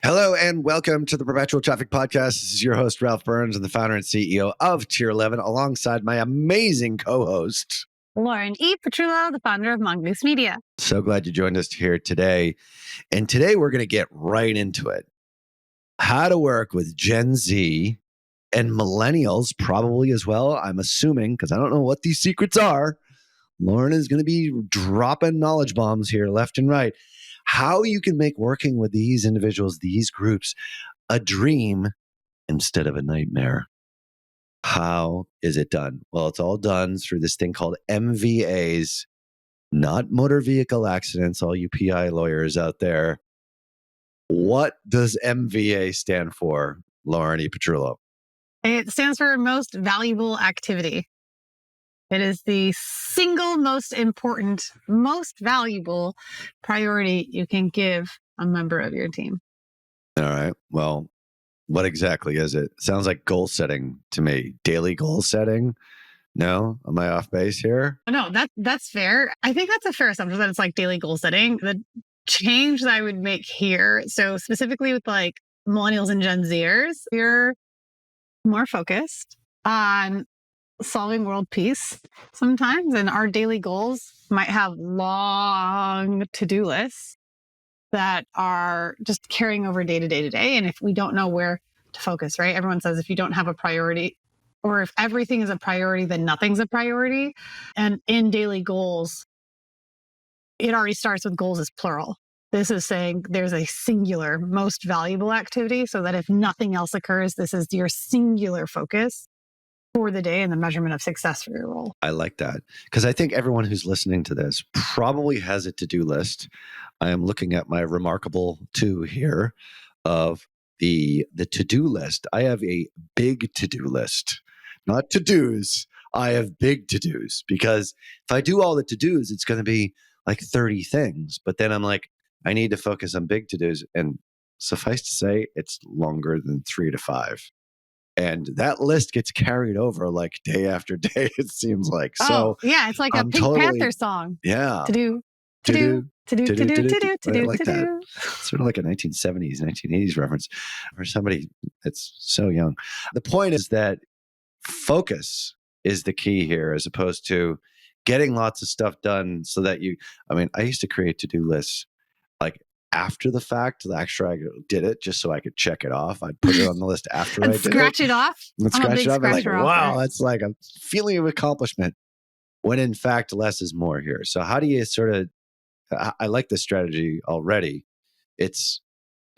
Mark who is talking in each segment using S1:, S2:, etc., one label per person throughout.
S1: Hello and welcome to the Perpetual Traffic Podcast. This is your host, Ralph Burns, and the founder and CEO of Tier 11, alongside my amazing co-host,
S2: Lauren E. Petrillo, the founder of Mongoose Media.
S1: So glad you joined us here today. And today we're going to get right into it. How to work with Gen Z and millennials probably as well, I'm assuming, because I don't know what these secrets are. Lauren is going to be dropping knowledge bombs here left and right. How you can make working with these individuals, these groups, a dream instead of a nightmare. How is it done? Well, it's all done through this thing called MVAs, not motor vehicle accidents, all you PI lawyers out there. What does MVA stand for, Lauren E. Petrillo?
S2: It stands for most valuable activity. It is the single most important, most valuable priority you can give a member of your team.
S1: All right. Well, what exactly is it? Sounds like goal setting to me. Daily goal setting? No? Am I off base here?
S2: No, that's fair. I think that's a fair assumption that it's like daily goal setting. The change that I would make here, so specifically with like millennials and Gen Zers, you're more focused on solving world peace sometimes, and our daily goals might have long to-do lists that are just carrying over day to day to day. And if we don't know where to focus, right? Everyone says if you don't have a priority, or if everything is a priority, then nothing's a priority. And in daily goals, it already starts with goals as plural. This is saying there's a singular most valuable activity, so that if nothing else occurs, this is your singular focus for the day and the measurement of success for your role.
S1: I like that, because I think everyone who's listening to this probably has a to-do list. I am looking at my remarkable 2 here of the to-do list. I have a big to-do list, not to-dos. I have big to-dos, because if I do all the to-dos, it's going to be like 30 things. But then I'm like, I need to focus on big to-dos. And suffice to say, it's longer than 3 to 5. And that list gets carried over like day after day, it seems like. So
S2: yeah, it's like a Pink Panther song.
S1: Yeah.
S2: To do. I
S1: like that. Sort of like a 1970s, 1980s reference for somebody that's so young. The point is that focus is the key here, as opposed to getting lots of stuff done so that I used to create to-do lists like after the fact. After I did it, just so I could check it off. I'd put it on the list after I did it.
S2: Scratch it off?
S1: And scratch it off. I'm like, wow, that's like a feeling of accomplishment. When in fact, less is more here. So how do you I like this strategy already. It's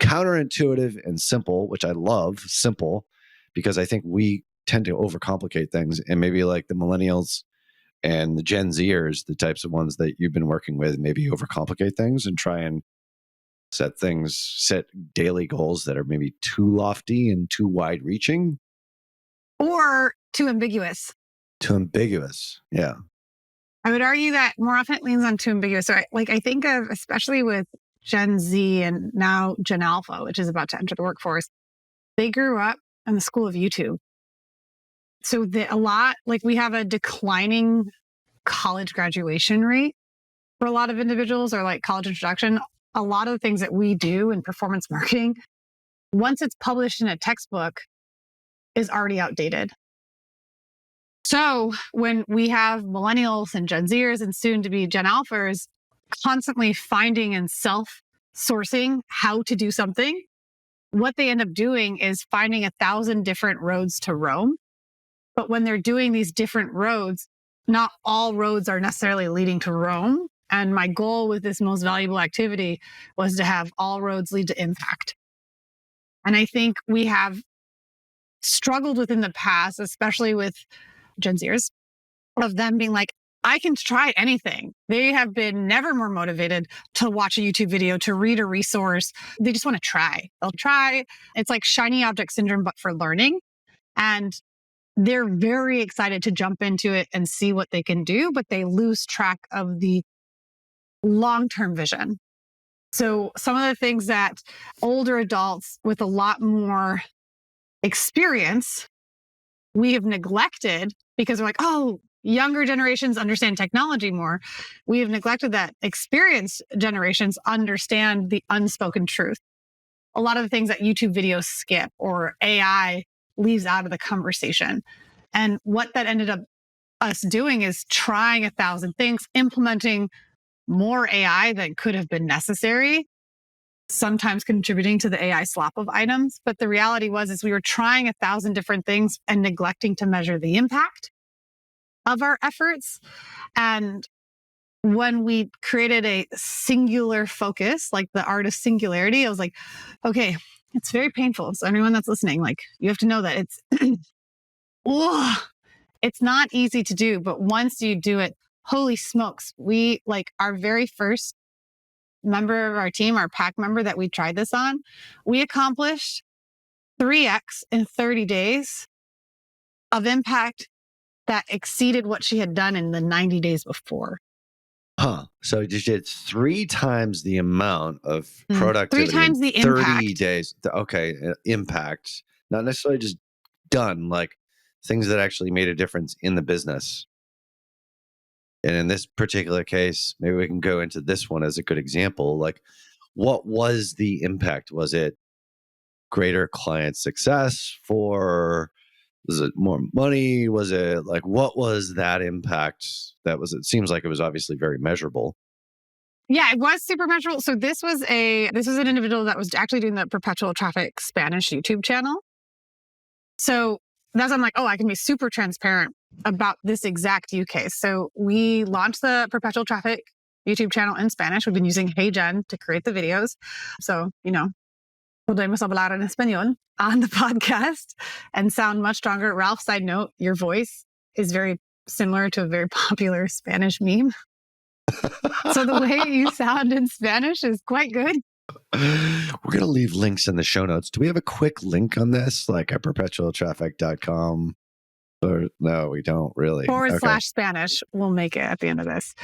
S1: counterintuitive and simple, which I love, simple, because I think we tend to overcomplicate things. And maybe like the millennials and the Gen Zers, the types of ones that you've been working with, maybe overcomplicate things and try and set daily goals that are maybe too lofty and too wide reaching.
S2: Or too ambiguous.
S1: Too ambiguous, yeah.
S2: I would argue that more often it leans on too ambiguous. So I think of, especially with Gen Z and now Gen Alpha, which is about to enter the workforce, they grew up in the school of YouTube. So we have a declining college graduation rate for a lot of individuals, or like college introduction. A lot of the things that we do in performance marketing, once it's published in a textbook, is already outdated. So when we have millennials and Gen Zers and soon to be Gen Alphas constantly finding and self-sourcing how to do something, what they end up doing is finding 1,000 different roads to Rome. But when they're doing these different roads, not all roads are necessarily leading to Rome. And my goal with this most valuable activity was to have all roads lead to impact. And I think we have struggled with in the past, especially with Gen Zers, of them being like, I can try anything. They have been never more motivated to watch a YouTube video, to read a resource. They just want to try. They'll try. It's like shiny object syndrome, but for learning. And they're very excited to jump into it and see what they can do, but they lose track of the long-term vision. So some of the things that older adults with a lot more experience, we have neglected because we're like, oh, younger generations understand technology more, we have neglected that experienced generations understand the unspoken truth. A lot of the things that YouTube videos skip or AI leaves out of the conversation. And what that ended up us doing is trying 1,000 things, implementing more AI than could have been necessary, sometimes contributing to the AI slop of items. But the reality is we were trying 1,000 different things and neglecting to measure the impact of our efforts. And when we created a singular focus, like the art of singularity, I was like, okay, it's very painful. So anyone that's listening, like, you have to know that it's, it's not easy to do, but once you do it, holy smokes, we like our very first member of our team, our pack member that we tried this on, we accomplished 3x in 30 days of impact that exceeded what she had done in the 90 days before.
S1: So you did 3 times the amount of productivity
S2: 3 times
S1: in
S2: the
S1: 30
S2: impact.
S1: days. Okay, impact. Not necessarily just done, like things that actually made a difference in the business. And in this particular case, maybe we can go into this one as a good example. Like, what was the impact? Was it greater client success for, was it more money? Was it like, what was that impact? It seems like it was obviously very measurable.
S2: Yeah, it was super measurable. So this was an individual that was actually doing the perpetual traffic Spanish YouTube channel. So that's I'm like, oh, I can be super transparent about this exact use case. So we launched the perpetual traffic YouTube channel in Spanish. We've been using HeyGen to create the videos. So, podemos hablar en español on the podcast and sound much stronger. Ralph, side note, your voice is very similar to a very popular Spanish meme. So the way you sound in Spanish is quite good.
S1: We're going to leave links in the show notes. Do we have a quick link on this, like at perpetualtraffic.com? Or no, we don't really.
S2: /Spanish. We'll make it at the end of this.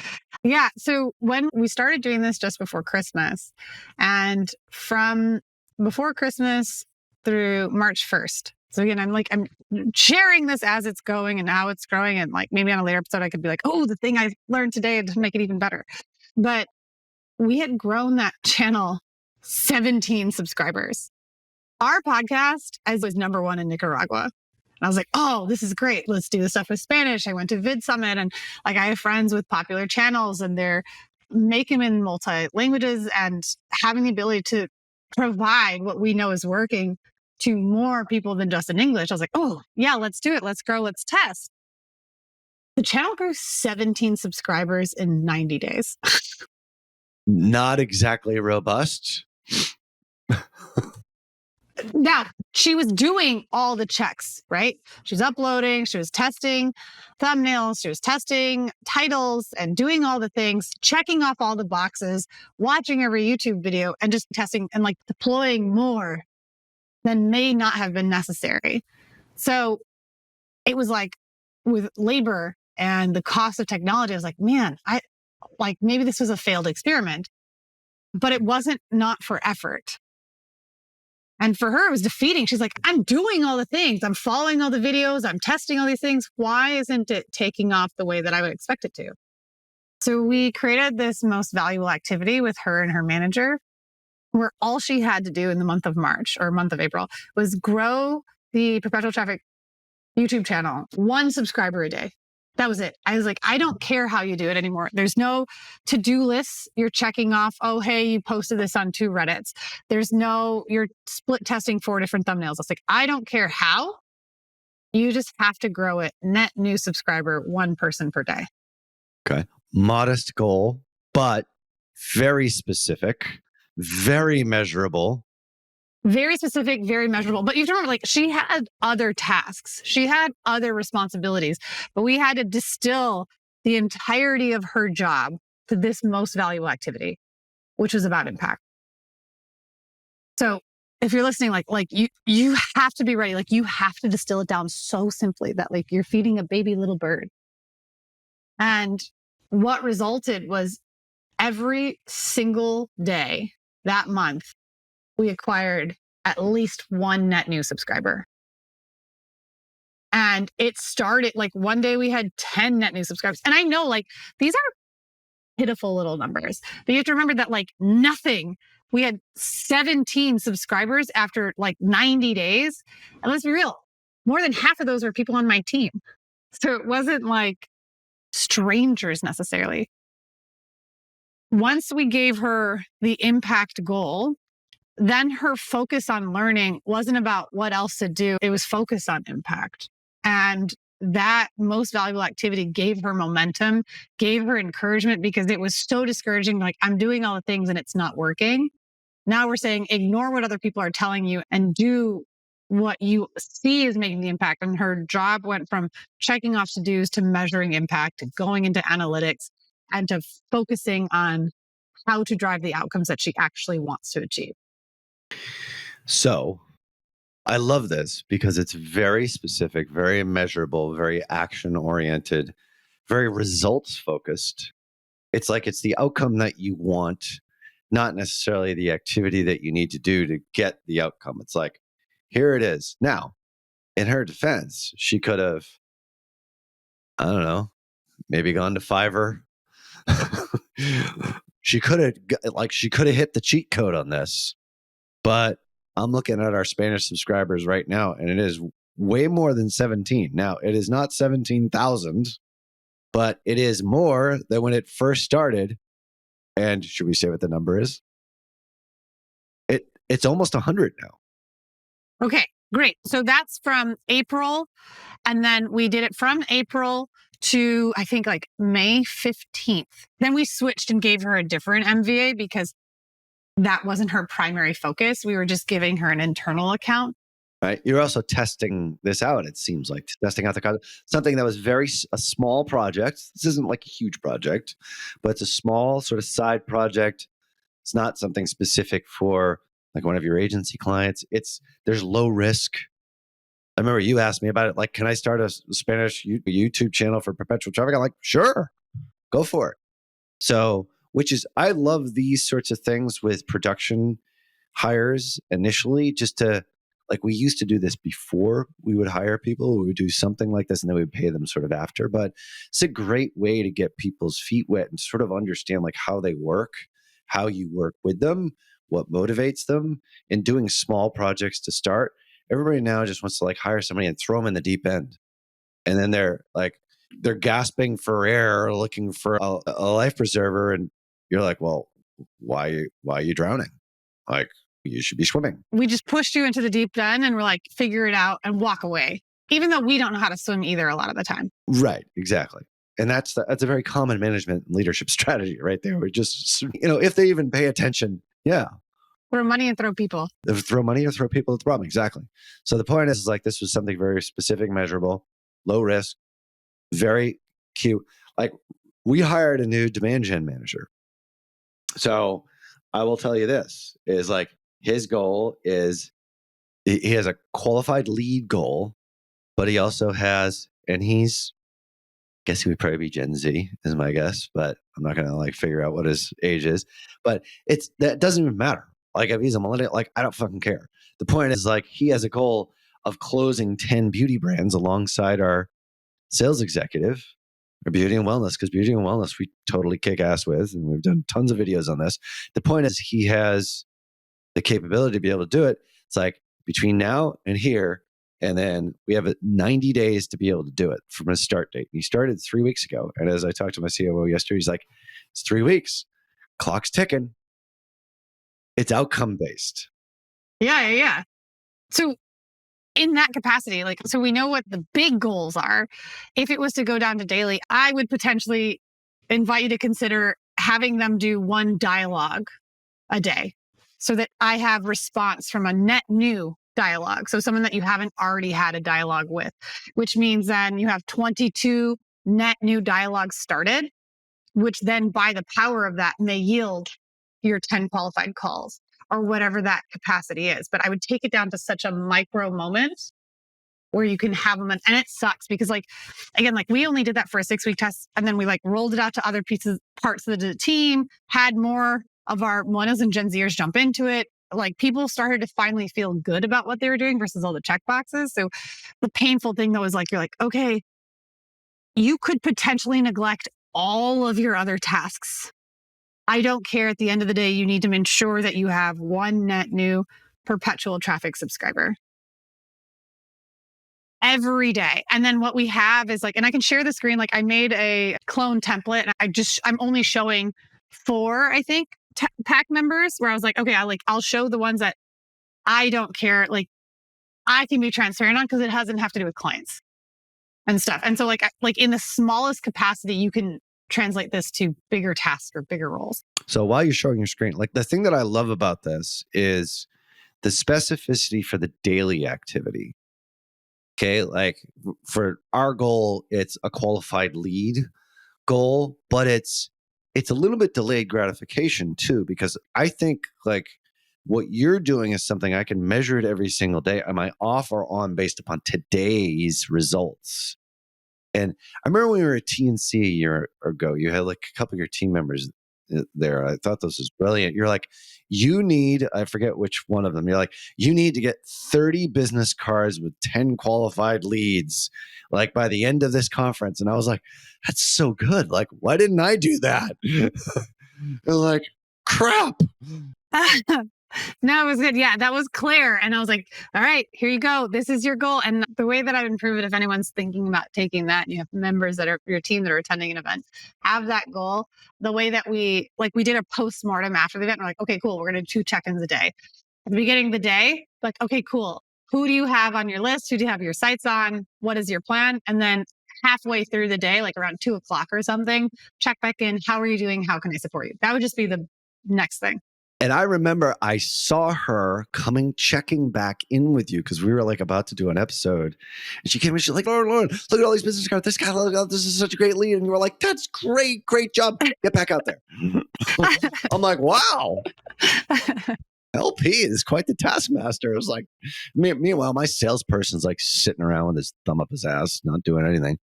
S2: Yeah. So when we started doing this just before Christmas, and from before Christmas through March 1st. So again, I'm sharing this as it's going and how it's growing. And like maybe on a later episode, I could be like, oh, the thing I learned today to make it even better. But we had grown that channel 17 subscribers. Our podcast was number 1 in Nicaragua. And I was like, oh, this is great. Let's do this stuff with Spanish. I went to Vid Summit and like I have friends with popular channels and they're making them in multi languages and having the ability to provide what we know is working to more people than just in English. I was like, oh, yeah, let's do it. Let's grow. Let's test. The channel grew 17 subscribers in 90 days.
S1: Not exactly robust.
S2: Now, she was doing all the checks, right? She was uploading, she was testing thumbnails, she was testing titles and doing all the things, checking off all the boxes, watching every YouTube video and just testing and like deploying more than may not have been necessary. So it was like with labor and the cost of technology, I was like, man, maybe this was a failed experiment, but it wasn't not for effort. And for her, it was defeating. She's like, I'm doing all the things. I'm following all the videos. I'm testing all these things. Why isn't it taking off the way that I would expect it to? So we created this most valuable activity with her and her manager, where all she had to do in the month of March or month of April was grow the perpetual traffic YouTube channel 1 subscriber a day. That was it. I was like, I don't care how you do it anymore. There's no to-do lists. You're checking off, oh, hey, you posted this on 2 Reddits. You're split testing 4 different thumbnails. I was like, I don't care how. You just have to grow it. Net new subscriber, 1 person per day.
S1: Okay. Modest goal, but very specific, very measurable.
S2: Very specific, very measurable. But you have to remember, like, she had other tasks. She had other responsibilities, but we had to distill the entirety of her job to this most valuable activity, which was about impact. So if you're listening, you have to be ready. Like you have to distill it down so simply that like you're feeding a baby little bird. And what resulted was every single day that month, we acquired at least 1 net new subscriber. And it started like one day we had 10 net new subscribers. And I know like these are pitiful little numbers, but you have to remember that like nothing. We had 17 subscribers after like 90 days. And let's be real, more than half of those were people on my team. So it wasn't like strangers necessarily. Once we gave her the impact goal, then her focus on learning wasn't about what else to do. It was focused on impact. And that most valuable activity gave her momentum, gave her encouragement because it was so discouraging. Like, I'm doing all the things and it's not working. Now we're saying, ignore what other people are telling you and do what you see is making the impact. And her job went from checking off to-dos to measuring impact, to going into analytics and to focusing on how to drive the outcomes that she actually wants to achieve.
S1: So I love this because it's very specific, very measurable, very action oriented, very results focused. It's like it's the outcome that you want, not necessarily the activity that you need to do to get the outcome. It's like, here it is. Now, in her defense, she could have, I don't know, maybe gone to Fiverr. she could have hit the cheat code on this. But I'm looking at our Spanish subscribers right now, and it is way more than 17. Now, it is not 17,000, but it is more than when it first started. And should we say what the number is? It's almost 100 now.
S2: Okay, great. So that's from April. And then we did it from April to, I think, like May 15th. Then we switched and gave her a different MVA because that wasn't her primary focus. We were just giving her an internal account.
S1: Right. You're also testing this out, it seems like, testing out something that was a small project. This isn't like a huge project, but it's a small sort of side project. It's not something specific for like one of your agency clients. There's low risk. I remember you asked me about it. Like, can I start a Spanish YouTube channel for perpetual traffic? I'm like, sure, go for it. So, I love these sorts of things with production hires initially, just to, like, we used to do this before we would hire people. We would do something like this and then we would pay them sort of after. But it's a great way to get people's feet wet and sort of understand like how they work, how you work with them, what motivates them, and doing small projects to start. Everybody now just wants to like hire somebody and throw them in the deep end. And then they're gasping for air, looking for a life preserver. And you're like, well, why are you drowning? Like, you should be swimming.
S2: We just pushed you into the deep end and we're like, figure it out and walk away, even though we don't know how to swim either a lot of the time.
S1: Right, exactly. And that's a very common management and leadership strategy right there. We're just, if they even pay attention, yeah.
S2: Throw money and throw people.
S1: Throw money or throw people at the problem. Exactly. So the point is like, this was something very specific, measurable, low risk, very cute. Like, we hired a new demand gen manager. So I will tell you this is like, his goal is, he has a qualified lead goal, but he also has, and I guess he would probably be Gen Z is my guess, but I'm not going to like figure out what his age is, but that doesn't even matter. Like, if he's a millennial, like, I don't fucking care. The point is like, he has a goal of closing 10 beauty brands alongside our sales executive, or beauty and wellness, because beauty and wellness we totally kick ass with, and we've done tons of videos on this. The point is he has the capability to be able to do it. It's like between now and here, and then we have 90 days to be able to do it from a start date. He started 3 weeks ago. And as I talked to my COO yesterday, he's like, it's 3 weeks. Clock's ticking. It's outcome based.
S2: Yeah. So in that capacity, so we know what the big goals are. If it was to go down to daily, I would potentially invite you to consider having them do one dialogue a day so that I have response from a net new dialogue. So someone that you haven't already had a dialogue with, which means then you have 22 net new dialogues started, which then by the power of that may yield your 10 qualified calls or whatever that capacity is. But I would take it down to such a micro moment where you can have them. And it sucks because again, we only did that for a 6-week test. And then we rolled it out to other parts of the team, had more of our millennials and Gen Zers jump into it. like people started to finally feel good about what they were doing versus all the check boxes. So the painful thing though is like, you're like, okay, you could potentially neglect all of your other tasks. I don't care. At the end of the day, you need to ensure that you have one net new perpetual traffic subscriber every day. And then what we have is like, and I can share the screen. Like I made a clone template and I'm only showing 4, I think, pack members where I was like, okay, I'll show the ones that I don't care. Like I can be transparent on because it doesn't have to do with clients and stuff. And so like in the smallest capacity, you can translate this to bigger tasks or bigger roles.
S1: So while you're showing your screen, like the thing that I love about this is the specificity for the daily activity. Okay. Like for our goal, it's a qualified lead goal, but it's a little bit delayed gratification too, because I think like what you're doing is something I can measure it every single day. Am I off or on based upon today's results? And I remember when we were at TNC a year ago, you had like a couple of your team members there. I thought this was brilliant. You're like, I forget which one of them. You're like, you need to get 30 business cards with 10 qualified leads, like by the end of this conference. And I was like, that's so good. Like, why didn't I do that? They're like, crap.
S2: No, it was good. Yeah, that was clear. And I was like, all right, here you go. This is your goal. And the way that I would improve it, if anyone's thinking about taking that, and you have members that are your team that are attending an event, have that goal. The way that we did a postmortem after the event, we're like, okay, cool. We're going to do 2 check-ins a day. At the beginning of the day, like, okay, cool. Who do you have on your list? Who do you have your sights on? What is your plan? And then halfway through the day, like around 2:00 or something, check back in. How are you doing? How can I support you? That would just be the next thing.
S1: And I remember I saw her checking back in with you because we were like about to do an episode. And she came in, she's like, Lauren, look at all these business cards. This guy, this is such a great lead. And you were like, that's great job. Get back out there. I'm like, wow. LP is quite the taskmaster. It was like, meanwhile, my salesperson's like sitting around with his thumb up his ass, not doing anything,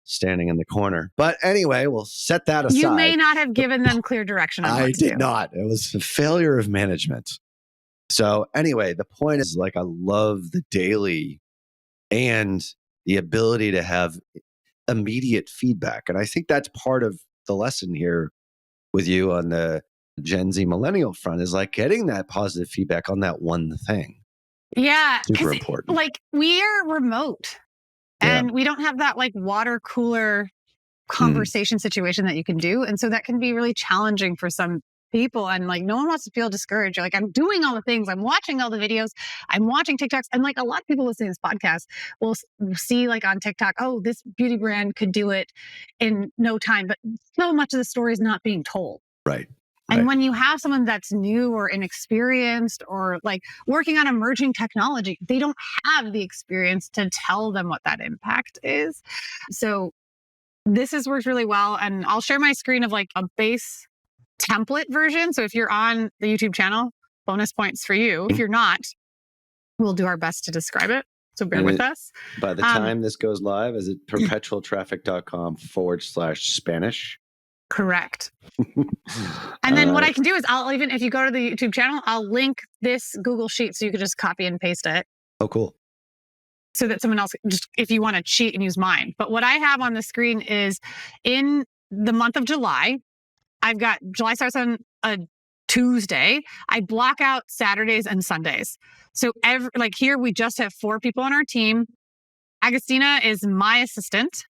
S1: standing in the corner. But anyway, we'll set that aside.
S2: You may not have given them clear direction on
S1: I did not. It was a failure of management. So anyway, the point is like, I love the daily and the ability to have immediate feedback. And I think that's part of the lesson here with you on the Gen Z millennial front is like getting that positive feedback on that one thing.
S2: Yeah.
S1: Super important.
S2: Like we are remote and we don't have that like water cooler conversation situation that you can do. And so that can be really challenging for some people. And like, no one wants to feel discouraged. You're like, I'm doing all the things. I'm watching all the videos. I'm watching TikToks. And like a lot of people listening to this podcast will see like on TikTok, oh, this beauty brand could do it in no time. But so much of the story is not being told.
S1: Right.
S2: And when you have someone that's new or inexperienced or like working on emerging technology, they don't have the experience to tell them what that impact is. So this has worked really well. And I'll share my screen of like a base template version. So if you're on the YouTube channel, bonus points for you. If you're not, we'll do our best to describe it. So bear with us.
S1: By the time this goes live, is it perpetualtraffic.com/Spanish?
S2: Correct. And then what I can do is if you go to the YouTube channel, I'll link this Google Sheet so you can just copy and paste it.
S1: Oh, cool.
S2: So that someone else, just if you want to cheat and use mine. But what I have on the screen is in the month of July, July starts on a Tuesday. I block out Saturdays and Sundays. So here we just have 4 people on our team. Agustina is my assistant.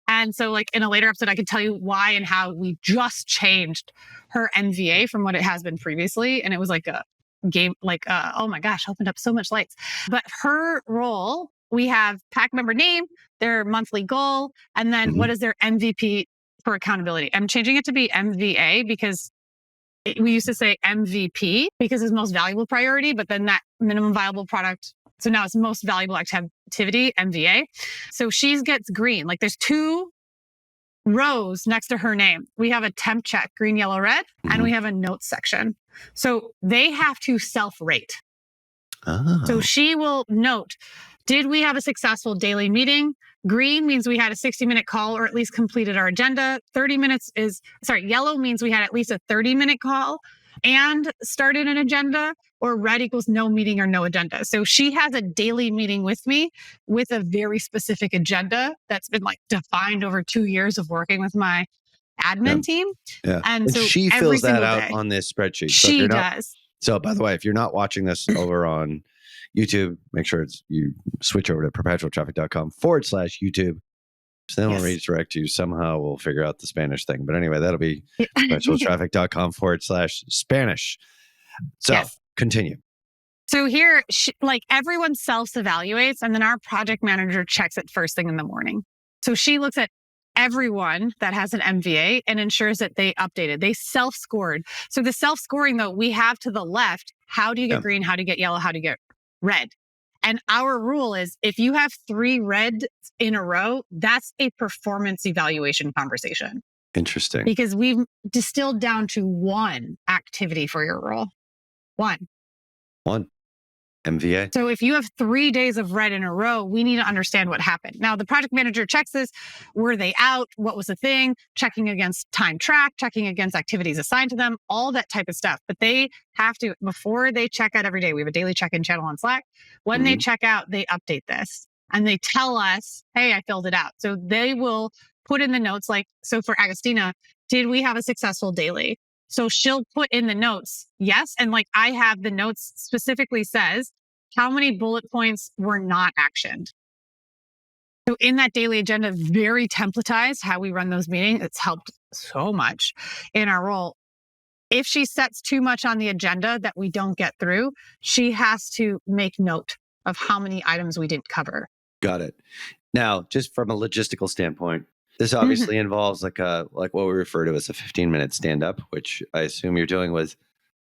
S2: And so like in a later episode, I could tell you why and how we just changed her MVA from what it has been previously. And it was like a game, like, oh my gosh, opened up so much lights. But her role, we have pack member name, their monthly goal, and then what is their MVP for accountability. I'm changing it to be MVA because we used to say MVP because it's most valuable priority, but then that minimum viable product. So now it's most valuable activity, MVA. So she gets green. Like there's 2 rows next to her name. We have a temp check, green, yellow, red, and we have a notes section. So they have to self-rate.
S1: Oh.
S2: So she will note, did we have a successful daily meeting? Green means we had a 60-minute call or at least completed our agenda. Yellow means we had at least a 30-minute call. and started an agenda, or red equals no meeting or no agenda. So she has a daily meeting with me with a very specific agenda that's been like defined over 2 years of working with my admin team.
S1: Yeah.
S2: And
S1: And
S2: so
S1: she
S2: every
S1: fills that
S2: single
S1: out
S2: day,
S1: on this spreadsheet. So if
S2: she
S1: you're not,
S2: does.
S1: so by the way, if you're not watching this over on YouTube, make sure you switch over to perpetualtraffic.com/YouTube. So then we'll
S2: Yes.
S1: redirect you. Somehow we'll figure out the Spanish thing. But anyway, that'll be perpetualtraffic.com/Spanish. So
S2: Yes.
S1: continue.
S2: So here, like everyone self-evaluates, and then our project manager checks it first thing in the morning. So she looks at everyone that has an MVA and ensures that they updated. They self-scored. So the self-scoring, though, we have to the left, how do you get green? How do you get yellow? How do you get red? And our rule is if you have 3 red in a row, that's a performance evaluation conversation.
S1: Interesting.
S2: Because we've distilled down to 1 activity for your role. 1
S1: MVA.
S2: So if you have 3 days of red in a row, we need to understand what happened. Now, the project manager checks this. Were they out? What was the thing? Checking against time track, checking against activities assigned to them, all that type of stuff. But they have to, before they check out every day, we have a daily check-in channel on Slack. When they check out, they update this and they tell us, hey, I filled it out. So they will put in the notes, like, so for Agostina, did we have a successful daily? So she'll put in the notes, yes. And like I have the notes specifically says how many bullet points were not actioned. So in that daily agenda, very templatized how we run those meetings. It's helped so much in our role. If she sets too much on the agenda that we don't get through, she has to make note of how many items we didn't cover.
S1: Got it. Now, just from a logistical standpoint, this obviously involves like what we refer to as a 15-minute stand-up, which I assume you're doing with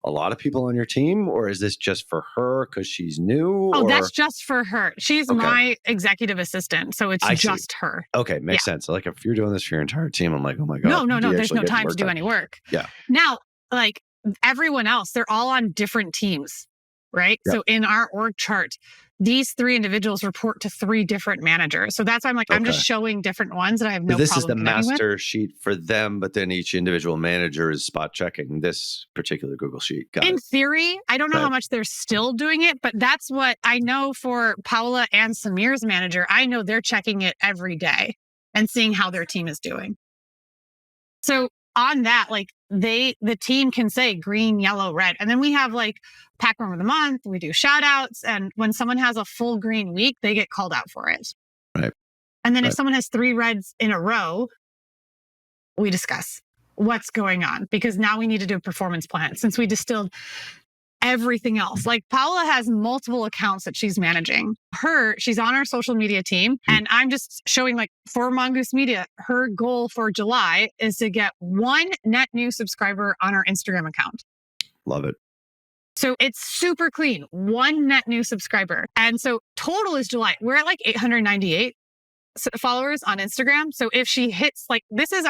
S1: a lot of people on your team, or is this just for her because she's new?
S2: Oh, that's just for her. She's my executive assistant, so it's just her.
S1: Okay, makes sense. Like if you're doing this for your entire team, I'm like, oh my God.
S2: No, there's no time to do any work.
S1: Yeah.
S2: Now, like everyone else, they're all on different teams, right?
S1: Yep.
S2: So in our org chart, these 3 individuals report to 3 different managers. So that's why I'm like, I'm just showing different ones that I have no problem
S1: This is the master sheet for them, but then each individual manager is spot checking this particular Google sheet.
S2: In theory, I don't know how much they're still doing it, but that's what I know for Paula and Samir's manager. I know they're checking it every day and seeing how their team is doing. So on that, like the team can say green, yellow, red. And then we have like pack room of the month. We do shout outs. And when someone has a full green week, they get called out for it.
S1: Right.
S2: And then if someone has 3 reds in a row, we discuss what's going on because now we need to do a performance plan since we distilled everything else. Like Paula has multiple accounts that she's managing. She's on our social media team. And I'm just showing like for Mongoose Media, her goal for July is to get 1 net new subscriber on our Instagram account.
S1: Love it.
S2: So it's super clean, 1 net new subscriber. And so total is July. We're at like 898 followers on Instagram. So if she hits like, this is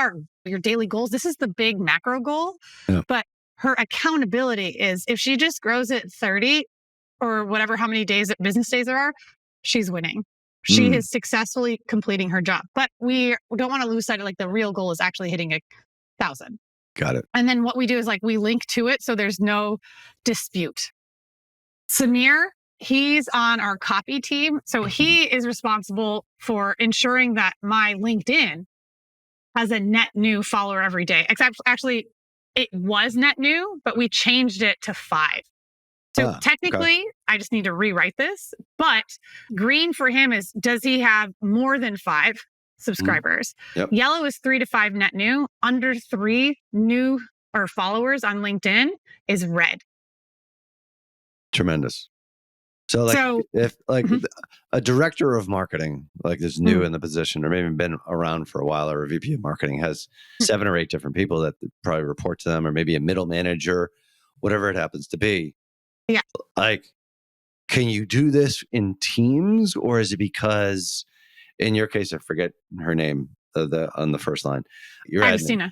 S2: your daily goals. This is the big macro goal. Yeah. But her accountability is if she just grows it 30 or whatever, how many business days there are, she's winning. She is successfully completing her job. But we don't want to lose sight of like the real goal is actually hitting 1,000.
S1: Got it.
S2: And then what we do is like we link to it so there's no dispute. Samir, he's on our copy team. So he is responsible for ensuring that my LinkedIn has a net new follower every day. Except actually, it was net new, but we changed it to 5. So technically, I just need to rewrite this. But green for him is, does he have more than 5 subscribers?
S1: Yep.
S2: Yellow is 3 to 5 net new. Under 3 new or followers on LinkedIn is red.
S1: Tremendous. So if a director of marketing, like is new in the position or maybe been around for a while, or a VP of marketing has 7 or 8 different people that probably report to them, or maybe a middle manager, whatever it happens to be.
S2: Yeah.
S1: Like, can you do this in teams, or is it because in your case, I forget her name on the first line. You're
S2: Agostina.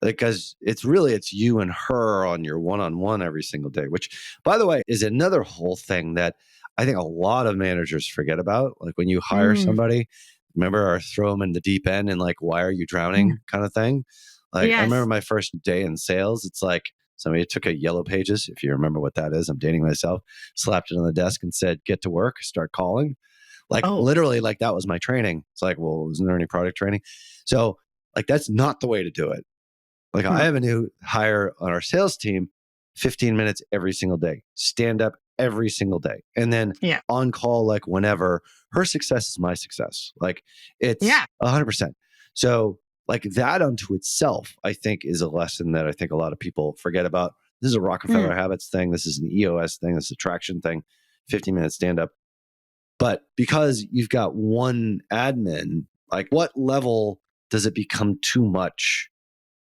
S1: Because it's you and her on your one-on-one every single day, which, by the way, is another whole thing that I think a lot of managers forget about. Like when you hire somebody, remember our throw them in the deep end and like, why are you drowning kind of thing? Like I remember my first day in sales. It's like, Somebody took a yellow pages, if you remember what that is, I'm dating myself, slapped it on the desk and said, get to work, start calling. Like
S2: Oh,
S1: literally, like that was my training. It's like, well, isn't there any product training? So like, that's not the way to do it. Like I have a new hire on our sales team, 15 minutes every single day, stand up every single day. And then
S2: yeah.
S1: on call, like whenever. Her success is my success. Like it's
S2: Yeah.
S1: 100%. So like that unto itself, I think is a lesson that I think a lot of people forget about. This is a Rockefeller habits thing. This is an EOS thing. This is a traction thing, 15-minute stand up. But because you've got one admin, like what level does it become too much?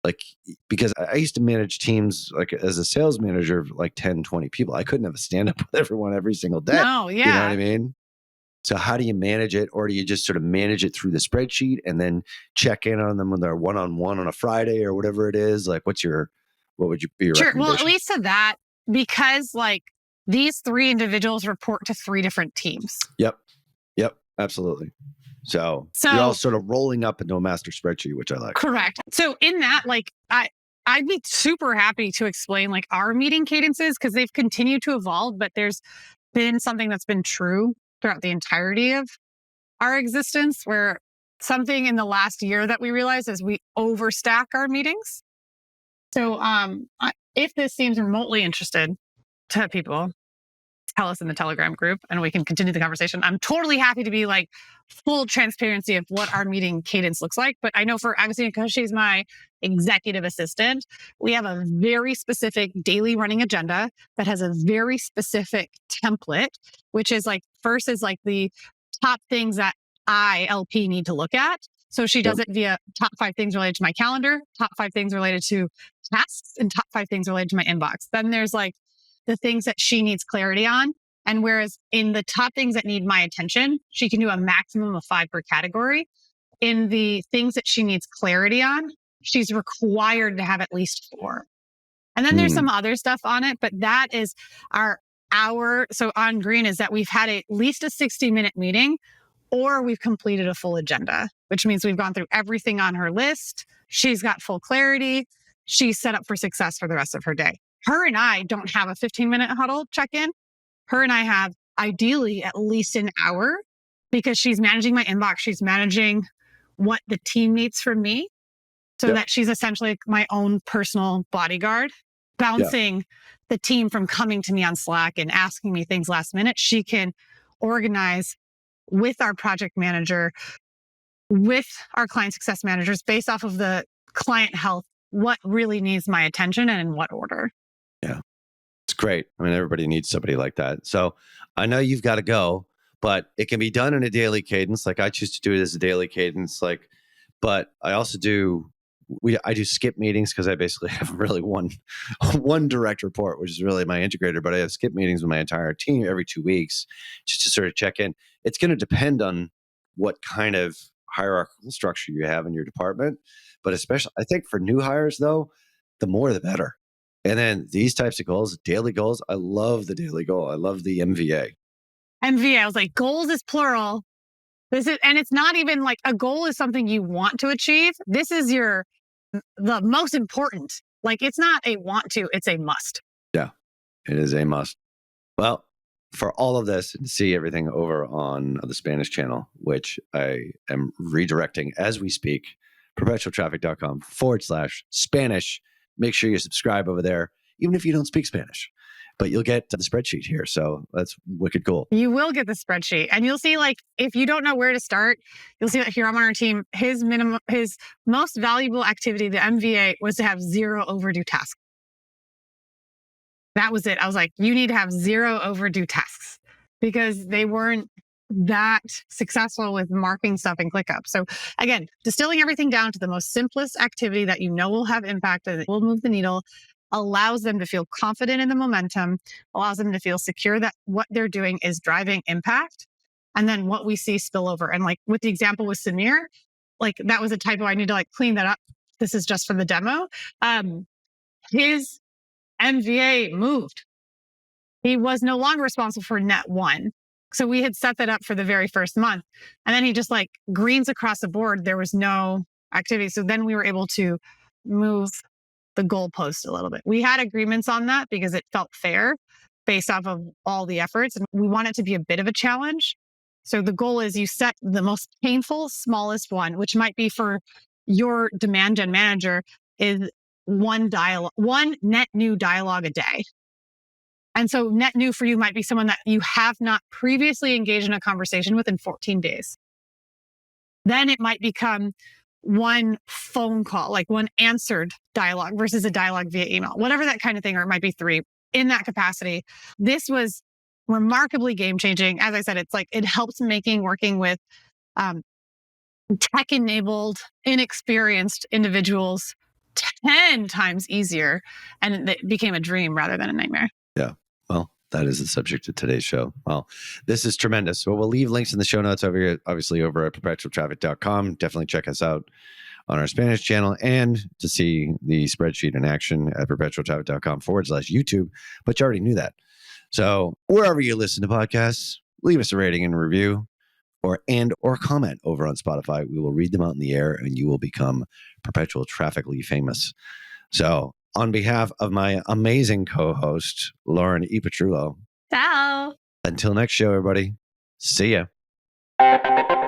S1: Like, because I used to manage teams like as a sales manager of like 10, 20 people. I couldn't have a stand up with everyone every single day.
S2: No,
S1: You know what I
S2: yeah.
S1: mean? So how do you manage it? Or do you just sort of manage it through the spreadsheet and then check in on them when they're one-on-one on a Friday or whatever it is? Like what would be your
S2: Sure. Well, at
S1: recommendation?
S2: least to that, because like these three individuals report to three different teams.
S1: Yep. Absolutely. So
S2: So
S1: you're all sort of rolling up into a master spreadsheet, which I like.
S2: correct. So in that, like I'd be super happy to explain like our meeting cadences because they've continued to evolve, but there's been something that's been true throughout the entirety of our existence where something in the last year that we realized is we overstack our meetings. So if this seems remotely interested to people, tell us in the Telegram group and we can continue the conversation. I'm totally happy to be like full transparency of what our meeting cadence looks like. But I know for Agustina, because she's my executive assistant, we have a very specific daily running agenda that has a very specific template, which is like first is like the top things that I, LP, need to look at. So she does it via top 5 things related to my calendar, top 5 things related to tasks, and top 5 things related to my inbox. Then there's like the things that she needs clarity on. And whereas in the top things that need my attention, she can do a maximum of 5 per category. In the things that she needs clarity on, she's required to have at least 4. And then there's some other stuff on it, but that is our hour. So on green is that we've had at least a 60-minute meeting or we've completed a full agenda, which means we've gone through everything on her list. She's got full clarity. She's set up for success for the rest of her day. Her and I don't have a 15-minute huddle check-in. Her and I have ideally at least an hour because she's managing my inbox. She's managing what the team needs from me so that she's essentially my own personal bodyguard, bouncing the team from coming to me on Slack and asking me things last minute. She can organize with our project manager, with our client success managers based off of the client health, what really needs my attention and in what order.
S1: Yeah. It's great. I mean, everybody needs somebody like that. So I know you've got to go, but it can be done in a daily cadence. Like I choose to do it as a daily cadence. Like, but I also do, I do skip meetings because I basically have really one direct report, which is really my integrator, but I have skip meetings with my entire team every 2 weeks just to sort of check in. It's going to depend on what kind of hierarchical structure you have in your department. But especially, I think for new hires though, the more the better. And then these types of goals, daily goals, I love the daily goal. I love the MVA.
S2: MVA, I was like, goals is plural. This is, and it's not even like a goal is something you want to achieve. This is the most important. Like it's not a want to, it's a must.
S1: Yeah, it is a must. Well, for all of this, and see everything over on the Spanish channel, which I am redirecting as we speak, perpetualtraffic.com/Spanish. Make sure you subscribe over there, even if you don't speak Spanish. But you'll get the spreadsheet here. So that's wicked cool.
S2: You will get the spreadsheet and you'll see like, if you don't know where to start, you'll see that here I'm on our team. His most valuable activity, the MVA, was to have 0 overdue tasks. That was it. I was like, you need to have 0 overdue tasks because they weren't that successful with marking stuff in ClickUp. So again, distilling everything down to the most simplest activity that you know will have impact and it will move the needle, allows them to feel confident in the momentum, allows them to feel secure that what they're doing is driving impact. And then what we see spill over. And like with the example with Samir, like that was a typo. I need to like clean that up. This is just for the demo. His MVA moved. He was no longer responsible for net 1. So we had set that up for the very first month. And then he just like greens across the board. There was no activity. So then we were able to move the goalpost a little bit. We had agreements on that because it felt fair based off of all the efforts. And we want it to be a bit of a challenge. So the goal is you set the most painful, smallest one, which might be for your demand gen manager, is one net new dialogue a day. And so net new for you might be someone that you have not previously engaged in a conversation with in 14 days. Then it might become one phone call, like one answered dialogue versus a dialogue via email, whatever that kind of thing, or it might be 3 in that capacity. This was remarkably game changing. As I said, it's like it helps working with tech enabled, inexperienced individuals 10 times easier. And it became a dream rather than a nightmare.
S1: Yeah. Well, that is the subject of today's show. Well, this is tremendous. So we'll leave links in the show notes over here, obviously over at perpetualtraffic.com. Definitely check us out on our Spanish channel and to see the spreadsheet in action at perpetualtraffic.com/YouTube. But you already knew that. So wherever you listen to podcasts, leave us a rating and review or comment over on Spotify. We will read them out in the air and you will become Perpetual Traffically famous. So on behalf of my amazing co-host, Lauren E. Petrullo.
S2: Ciao.
S1: Until next show, everybody. See ya.